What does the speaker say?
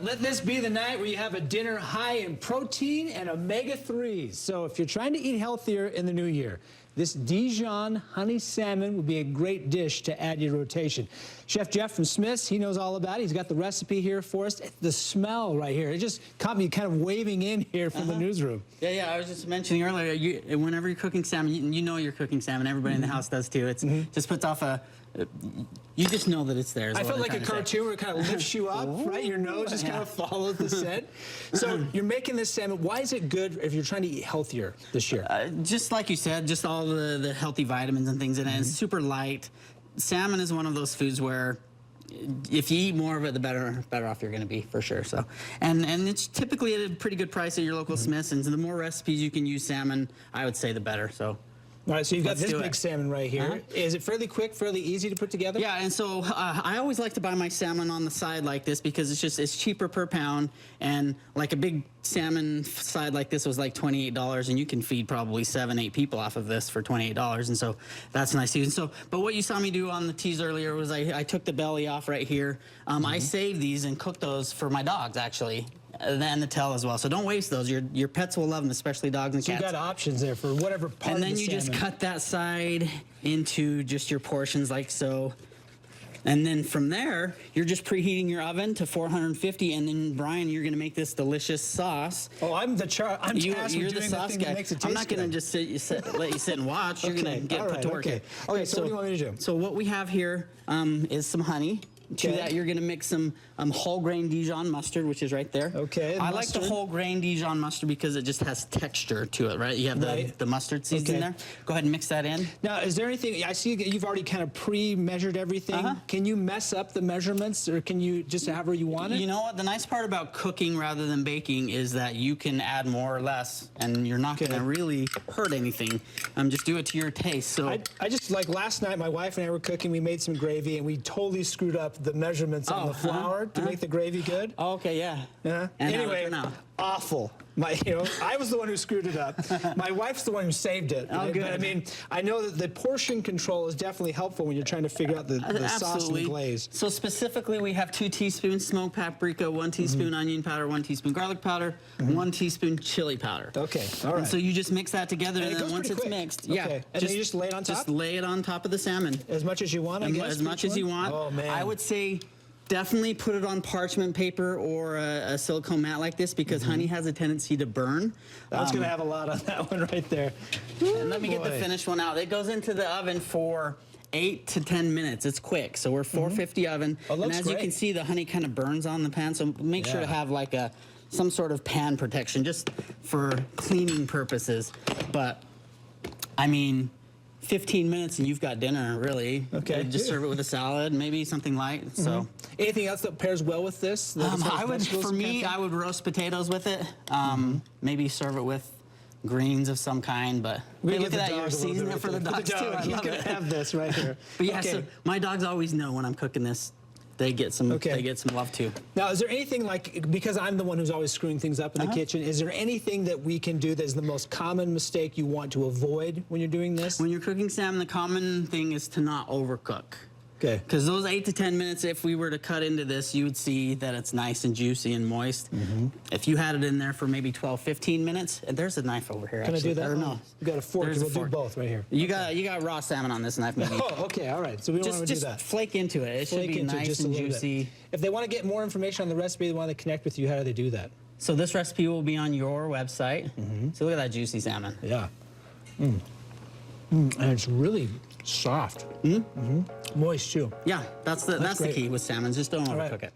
Let this be the night where you have a dinner high in protein and omega-3s. So if you're trying to eat healthier in the new year, this Dijon honey salmon would be a great dish to add to your rotation. Chef Jeff from Smith's, he knows all about it. He's got the recipe here for us. The smell right here, it just caught me kind of waving in here from the newsroom. Yeah, I was just mentioning earlier, whenever you're cooking salmon, you know you're cooking salmon. Everybody in the house does too. It just puts off you just know that it's there. I felt like a cartoon where it kind of lifts you up, right? Your nose just kind of follows the scent. So you're making this salmon. Why is it good if you're trying to eat healthier this year? Just like you said, just all the healthy vitamins and things in it. It's super light. Salmon is one of those foods where if you eat more of it, the better off you're going to be, for sure. So, and it's typically at a pretty good price at your local Smith's. And so the more recipes you can use salmon, I would say the better. So. All right, so you've got this big salmon right here. Is it fairly quick, fairly easy to put together? Yeah, and so I always like to buy my salmon on the side like this because it's cheaper per pound, and like a big salmon side like this was like $28, and you can feed probably 7-8 people off of this for $28, and so that's nice too. And so, but what you saw me do on the teas earlier was I took the belly off right here. I saved these and cooked those for my dogs actually. And the tail as well. So don't waste those. Your pets will love them, especially dogs and cats. So you've got options there for whatever part And then of the you salmon. just cut that side into just your portions like so. And then from there, you're just preheating your oven to 450, and then Brian, you're going to make this delicious sauce. Oh, I'm tasked with doing the sauce guy. That makes it taste I'm not going to just let you sit and watch. You're going to get put to work. Okay, so what do you want me to do? So what we have here is some honey. To that, you're going to mix some whole grain Dijon mustard, which is right there. Okay. I like the whole grain Dijon mustard because it just has texture to it, right? You have the mustard seeds in there. Go ahead and mix that in. Now, is there anything, I see you've already kind of pre-measured everything. Can you mess up the measurements, or can you just however you want it? You know what? The nice part about cooking rather than baking is that you can add more or less, and you're not going to really hurt anything. Just do it to your taste. So I just, like last night, my wife and I were cooking. We made some gravy, and we totally screwed up the measurements on the flour to make the gravy good. Oh, okay, yeah. And anyway, awful. I was the one who screwed it up. My wife's the one who saved it. Oh, good. But I mean, I know that the portion control is definitely helpful when you're trying to figure out the sauce and the glaze. So specifically, we have 2 teaspoons smoked paprika, 1 teaspoon onion powder, 1 teaspoon garlic powder, 1 teaspoon chili powder. Okay, all right. And so you just mix that together, and then once it's mixed, and then you just lay it on top? Just lay it on top of the salmon. As much as you want, I guess? As much as you want. Oh, man. I would say definitely put it on parchment paper or a silicone mat like this, because honey has a tendency to burn. That's going to have a lot on that one right there. And let me get the finished one out. It goes into the oven for 8 to 10 minutes. It's quick. So we're 450 oven. Oh, and as you can see, the honey kind of burns on the pan. So make sure to have like some sort of pan protection just for cleaning purposes. But I mean, 15 minutes and you've got dinner, really. Okay. Just serve it with a salad, maybe something light. So, anything else that pairs well with this? I would roast potatoes with it. Maybe serve it with greens of some kind. But hey, look at that, you're seasoning it for the dogs too. He's gonna have this right here. But yeah, so my dogs always know when I'm cooking this. They get some love too. Now, is there anything, like, because I'm the one who's always screwing things up in the kitchen, is there anything that we can do that is the most common mistake you want to avoid when you're doing this? When you're cooking salmon, the common thing is to not overcook. Okay. Because those 8 to 10 minutes, if we were to cut into this, you would see that it's nice and juicy and moist. If you had it in there for maybe 12, 15 minutes, and there's a knife over here. Can I do that? Or no. You got a fork. We'll do both right here. You got raw salmon on this knife, maybe. Oh, okay, all right. So we don't want to do that. Just flake into it. It should be nice and juicy. If they want to get more information on the recipe, they want to connect with you, how do they do that? So this recipe will be on your website. So look at that juicy salmon. Yeah. And it's really soft. Moist too. Yeah, that's the key with salmon. Just don't overcook it.